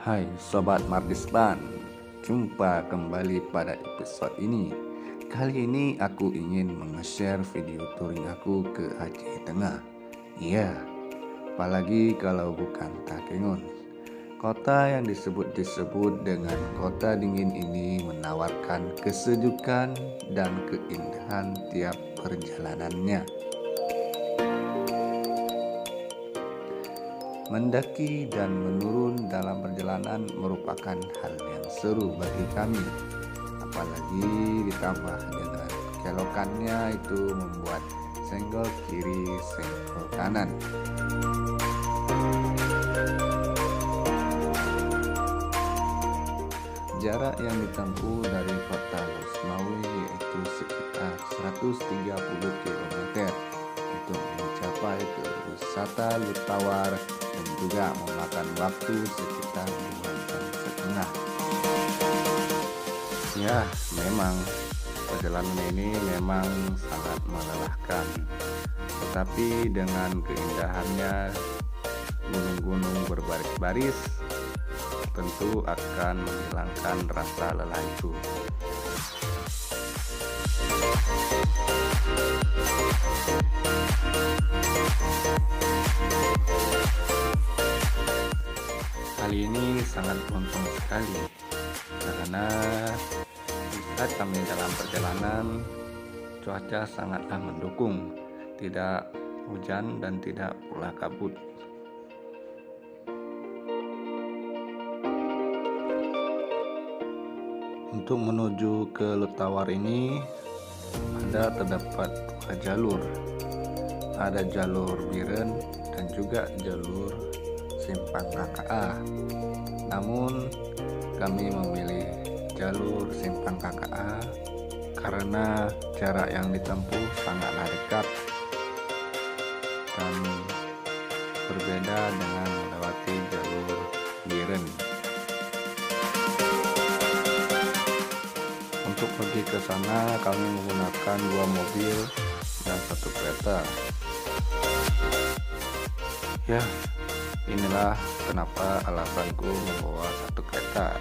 Hai Sobat Mardisban, jumpa kembali pada episode ini. Kali ini aku ingin meng-share video touring aku ke Aceh Tengah. Iya, apalagi kalau bukan Takengon. Kota yang disebut dengan kota dingin ini menawarkan kesejukan dan keindahan tiap perjalanannya. Mendaki dan menurun dalam perjalanan merupakan hal yang seru bagi kami. Apalagi ditambah dengan kelokannya itu membuat senggol kiri, senggol kanan. Jarak yang ditempuh dari kota Losmawi yaitu sekitar 130 km untuk mencapai ke wisata Lutawar, dan juga memakan waktu sekitar 2,5 jam. Ya, memang perjalanan ini memang sangat melelahkan, tetapi dengan keindahannya gunung-gunung berbaris-baris tentu akan menghilangkan rasa lelah itu. Kali ini sangat beruntung sekali karena saat kami dalam perjalanan cuaca sangatlah mendukung, tidak hujan dan tidak pula kabut. Untuk menuju ke Lutawar ini terdapat dua jalur, ada jalur Biren dan juga jalur Simpang KKA. Namun kami memilih jalur Simpang KKA karena jarak yang ditempuh sangatlah dekat dan berbeda dengan melewati jalur Biren. Untuk pergi ke sana kami menggunakan 2 mobil dan 1 kereta. Ya, inilah kenapa alasanku membawa 1 kereta,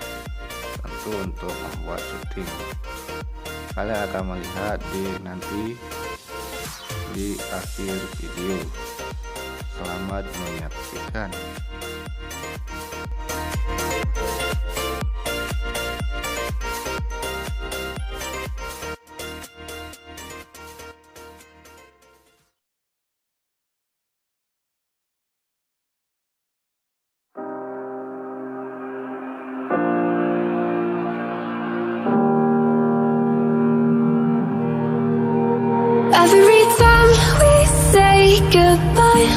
tentu untuk membuat syuting. Kalian akan melihat nanti di akhir video. Selamat menyaksikan. Every time we say goodbye,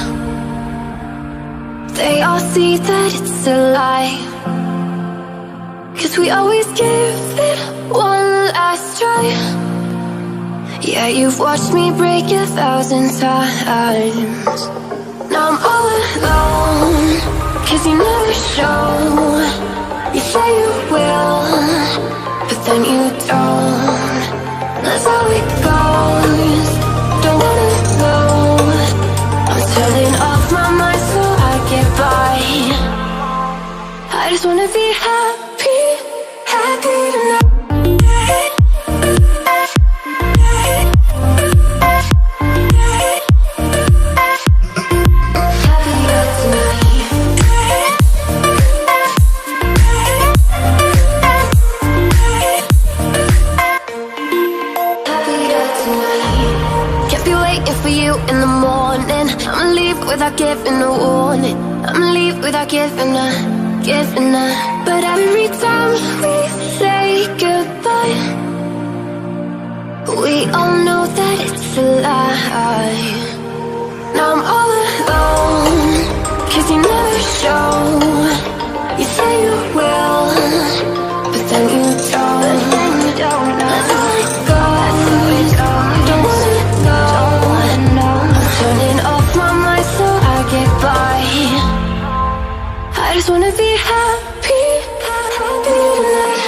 they all see that it's a lie. 'Cause we always give it one last try. Yeah, you've watched me break 1,000 times. Now I'm all alone, 'cause you never show. You say you will, but then you don't. That's how it goes. Don't wanna know. I'm turning off my mind so I get by. I just wanna be happy, happy tonight. In the morning, I'ma leave without giving a warning. I'ma leave without giving a. But every time we say goodbye, we all know that it's a lie. Now I'm all alone, 'cause you never show. You say you will, but then you don't. That's how it goes. Don't wanna know. Turning off my mind so I get by. I just wanna be happy, happy tonight.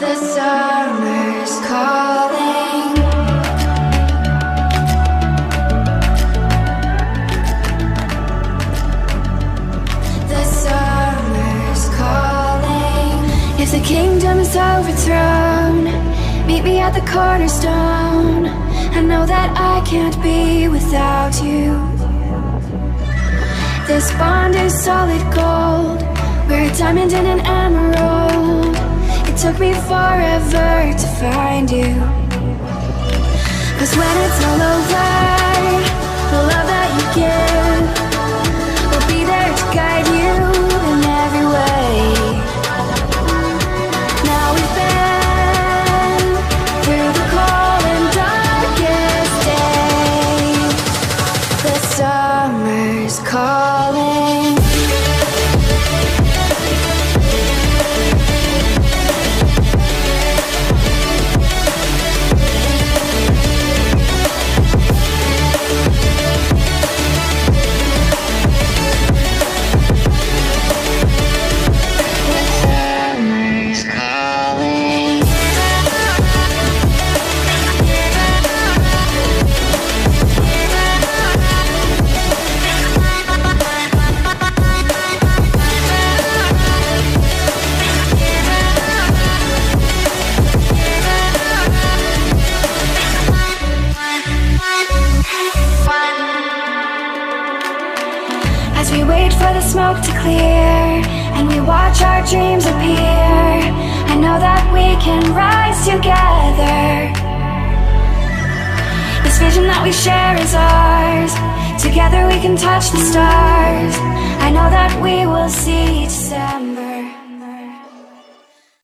The summer's calling. The summer's calling. If the kingdom is overthrown, meet me at the cornerstone. I know that I can't be without you. This bond is solid gold. We're a diamond and an emerald. It took me forever to find you. 'Cause when it's all over, the love that you give will be there to guide you in every way. Now we've been through the cold and darkest days. The summer's calling. As we wait for the smoke to clear and we watch our dreams appear, I know that we can rise together. This vision that we share is ours. Together we can touch the stars. I know that we will see